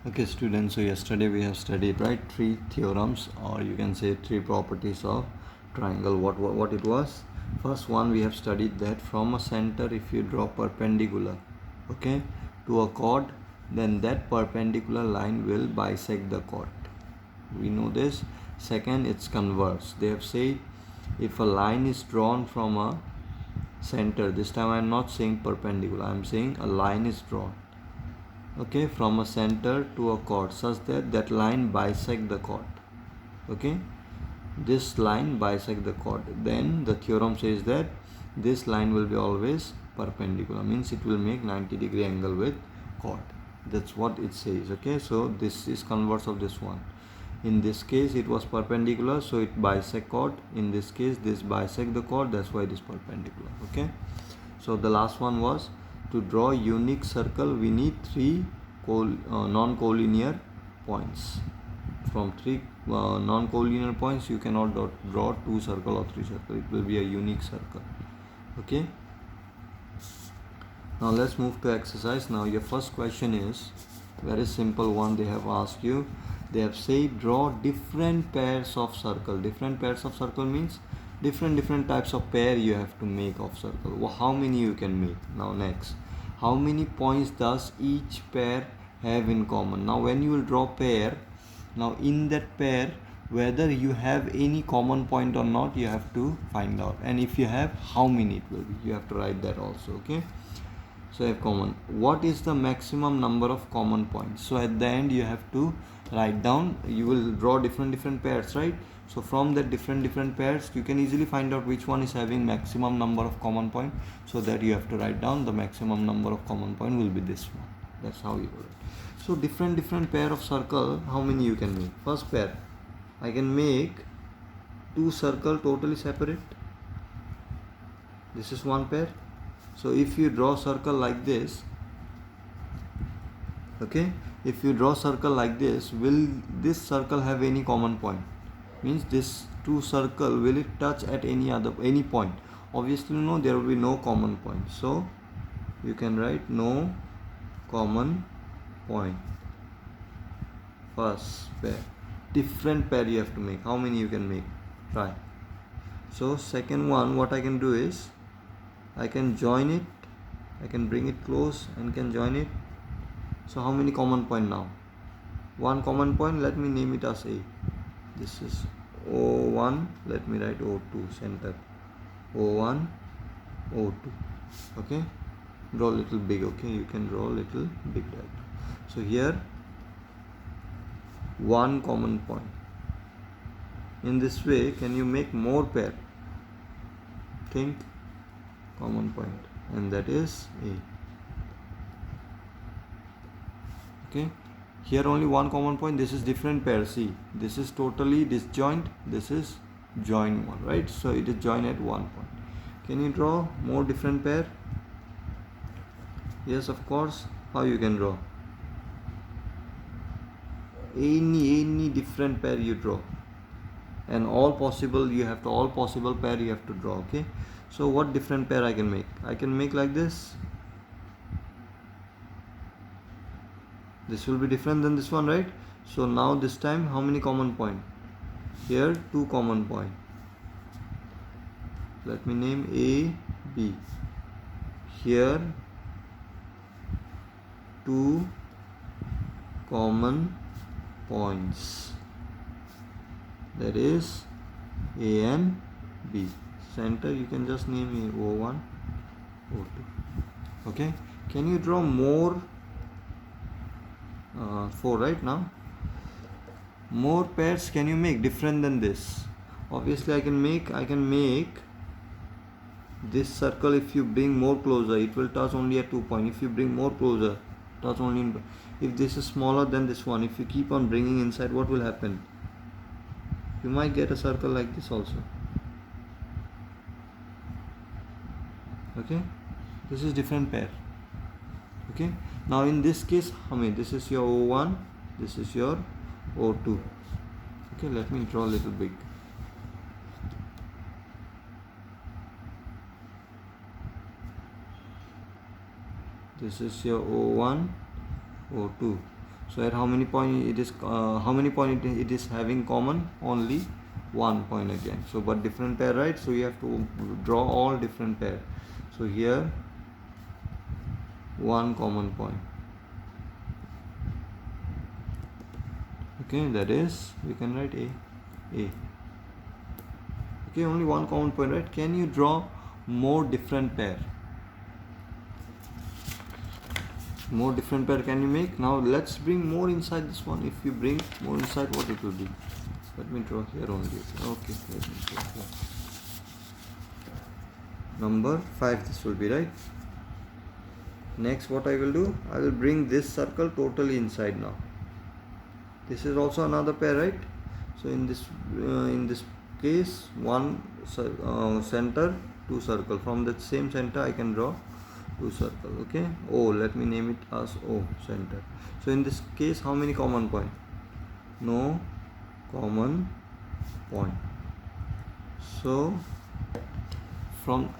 Okay, students, so yesterday we have studied, right, three theorems, or you can say three properties of triangle. What it was? First one, we have studied that from a center, if you draw perpendicular, okay, to a chord, then that perpendicular line will bisect the chord. We know this. Second, it's converse. They have said if a line is drawn from a center, this time I am not saying perpendicular, I am saying a line is drawn, okay, from a center to a chord such that that line bisect the chord, okay, this line bisect the chord, then the theorem says that this line will be always perpendicular, means it will make 90-degree angle with chord. That's what it says. Okay, so this is converse of this one. In this case it was perpendicular, so it bisect chord. In this case this bisect the chord, that's why it is perpendicular. Okay, so the last one was to draw unique circle we need three non-collinear points. From three non-collinear points you cannot draw two circle or three circle, it will be a unique circle. Okay, now let's move to exercise. Now your first question is very simple one. They have asked you, they have said draw different pairs of circle. Different pairs of circle means different types of pair you have to make of circle. Well, how many you can make? Now next, how many points does each pair have in common? Now when you will draw pair, now in that pair whether you have any common point or not, you have to find out, and if you have, how many it will be, you have to write that also. Okay, so I have common, what is the maximum number of common points? So at the end you have to write down, you will draw different pairs, right? So from that different pairs you can easily find out which one is having maximum number of common point, so that you have to write down the maximum number of common point will be this one. That's how you do it. So different pair of circle, how many you can make? First pair, I can make two circle totally separate. This is one pair. So if you draw circle like this, okay, if you draw circle like this, will this circle have any common point? Means this two circle, will it touch at any point? Obviously no, there will be no common point, so you can write no common point. First pair, different pair you have to make. How many you can make? Try. So second one, what I can do is I can join it, I can bring it close and can join it. So how many common point now? One common point, let me name it as A. This is O1, let me write O2, center. O1, O2. Okay, draw a little big. Okay, you can draw a little big diagram. So here one common point. In this way, can you make more pair? Think common point, and that is A. Okay, here only one common point. This is different pair. See, this is totally disjoint, this is joint one, right? So it is joined at one point. Can you draw more different pair? Yes, of course. How you can draw? Any different pair you draw, and all possible, you have to, all possible pair you have to draw. Okay, so what different pair I can make? I can make like this. This will be different than this one, right? So now this time how many common point? Here two common point. Let me name A, B. Here two common points, that is A and B. Center you can just name O1, O2. Okay, can you draw more? 4 right now. More pairs can you make different than this? Obviously I can make this circle. If you bring more closer, it will touch only at 2 points. If you bring more closer, touch only in, if this is smaller than this one, if you keep on bringing inside, what will happen? You might get a circle like this also. Okay, this is different pair. Okay, now in this case, I mean, this is your O1, this is your O2. Okay, let me draw a little big. This is your O1, O2. So at how many point it is it is having common? Only one point again. So but different pair, right? So you have to draw all different pair. So here one common point. Okay, that is we can write A. Okay, only one common point, right? Can you draw more different pair? More different pair can you make? Now let's bring more inside this one. If you bring more inside, what it will be? Let me draw here only. Okay, let me draw here. Number 5 this will be, right? Next what I will do, I will bring this circle totally inside now. This is also another pair, right? So in this case, one center, two circle. From that same center I can draw two circle. Okay, O, let me name it as O, center. So in this case, how many common point? No common point. So from,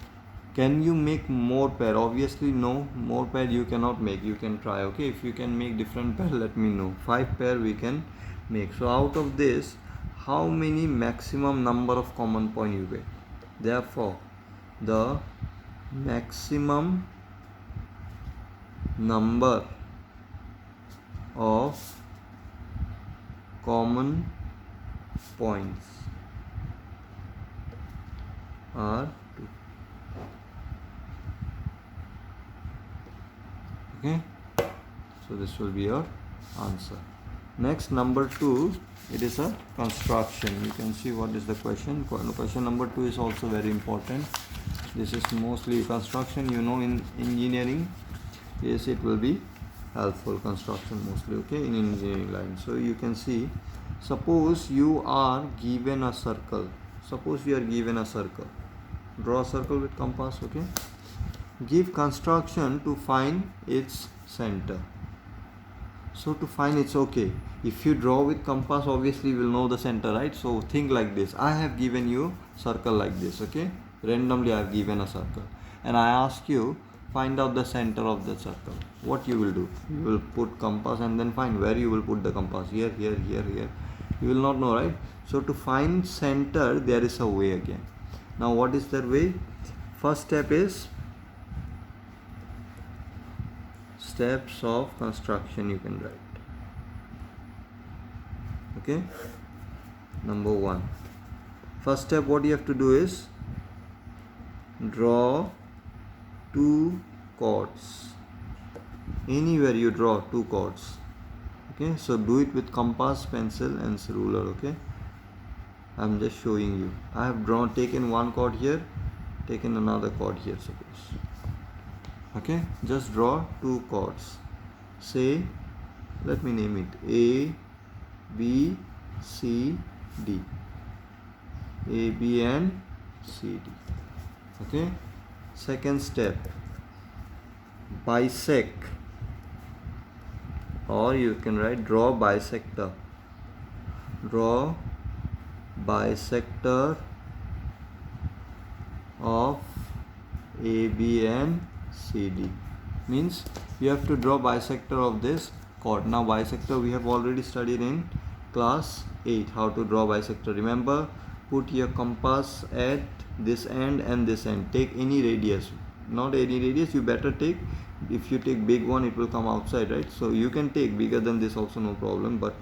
can you make more pair? Obviously no, more pair you cannot make. You can try. Okay, if you can make different pair, let me know. 5 pair we can make. So out of this, how many maximum number of common point you get? Therefore the maximum number of common points are 2. Okay, so this will be your answer. Next, number 2, it is a construction. You can see what is the question. Question number 2 is also very important. This is mostly construction, you know, in engineering. Yes, it will be helpful, construction mostly, okay, in engineering line. So you can see, suppose you are given a circle. Suppose you are given a circle. Draw a circle with compass, okay. Give construction to find its center. So to find it's okay. If you draw with compass, obviously you will know the center, right? So think like this. I have given you circle like this, okay. Randomly I have given a circle, and I ask you find out the center of the circle. What you will do? You will put compass and then find where you will put the compass. Here, here, here, here. You will not know, right? So to find center, there is a way again. Now what is that way? First step is steps of construction, you can write. Okay. Number 1. First step, what you have to do is draw 2 chords. Anywhere you draw 2 chords. Okay, so do it with compass, pencil and ruler. Okay, I'm just showing you. I have taken one chord here, taken another chord here, suppose. Okay, just draw 2 chords. Say, let me name it A, B, C, D. A, B and C, D. Okay. Second step, bisect, or you can write draw bisector. Draw bisector of A, B and C, D. Means you have to draw bisector of this chord. Now bisector we have already studied in class 8 how to draw bisector. Remember, put your compass at this end and this end. Take any radius, not any radius, you better take, if you take big one it will come outside, right? So you can take bigger than this also, no problem, but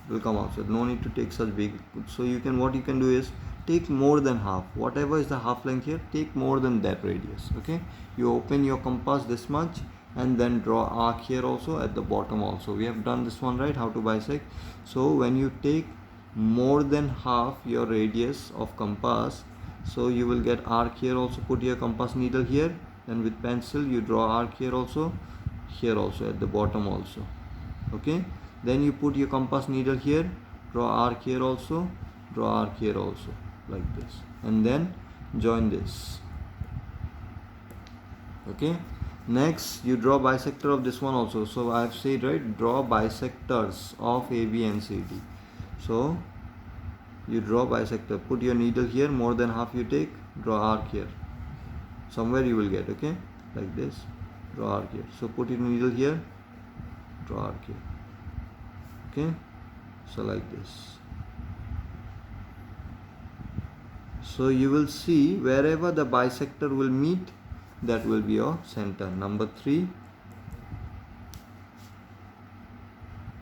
it will come outside. No need to take such big. So you can, what you can do is take more than half, whatever is the half length here, take more than that radius. Okay, you open your compass this much and then draw arc here also, at the bottom also. We have done this one, right, how to bisect. So when you take more than half your radius of compass, so you will get arc here also. Put your compass needle here, and with pencil you draw arc here also at the bottom also. Okay, then you put your compass needle here, draw arc here also, draw arc here also, like this, and then join this. Okay, next you draw bisector of this one also. So I have said, right, draw bisectors of A, B and C, D. So you draw bisector, put your needle here, more than half you take, draw arc here, somewhere you will get, okay, like this, draw arc here. So put your needle here, draw arc here. Okay, so like this. So you will see wherever the bisector will meet, that will be your center. Number 3,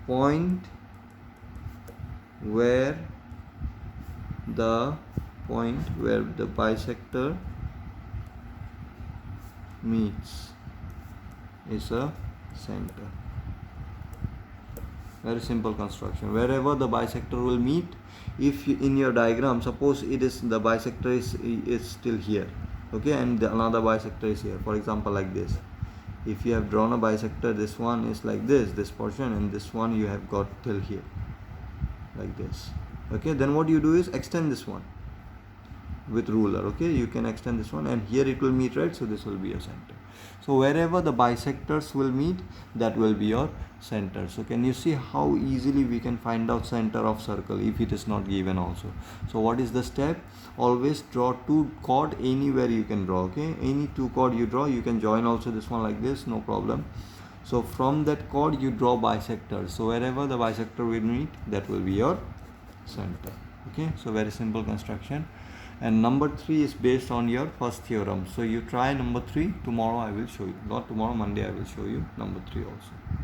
point where the bisector meets is a center. Very simple construction. Wherever the bisector will meet, if you, in your diagram, suppose it is the bisector is still here, okay, and another bisector is here, for example like this. If you have drawn a bisector, this one is like this portion, and this one you have got till here like this, okay, then what you do is extend this one with ruler, okay, you can extend this one, and here it will meet, right? So this will be your center. So wherever the bisectors will meet, that will be your center. So can you see how easily we can find out center of circle if it is not given also? So what is the step? Always draw 2 chord anywhere you can draw, okay, any 2 chord you draw, you can join also this one like this, no problem. So from that chord you draw bisectors. So wherever the bisector will meet, that will be your center. Okay, so very simple construction. And number 3 is based on your first theorem. So you try number 3. Tomorrow I will show you. Not tomorrow, Monday I will show you number 3 also.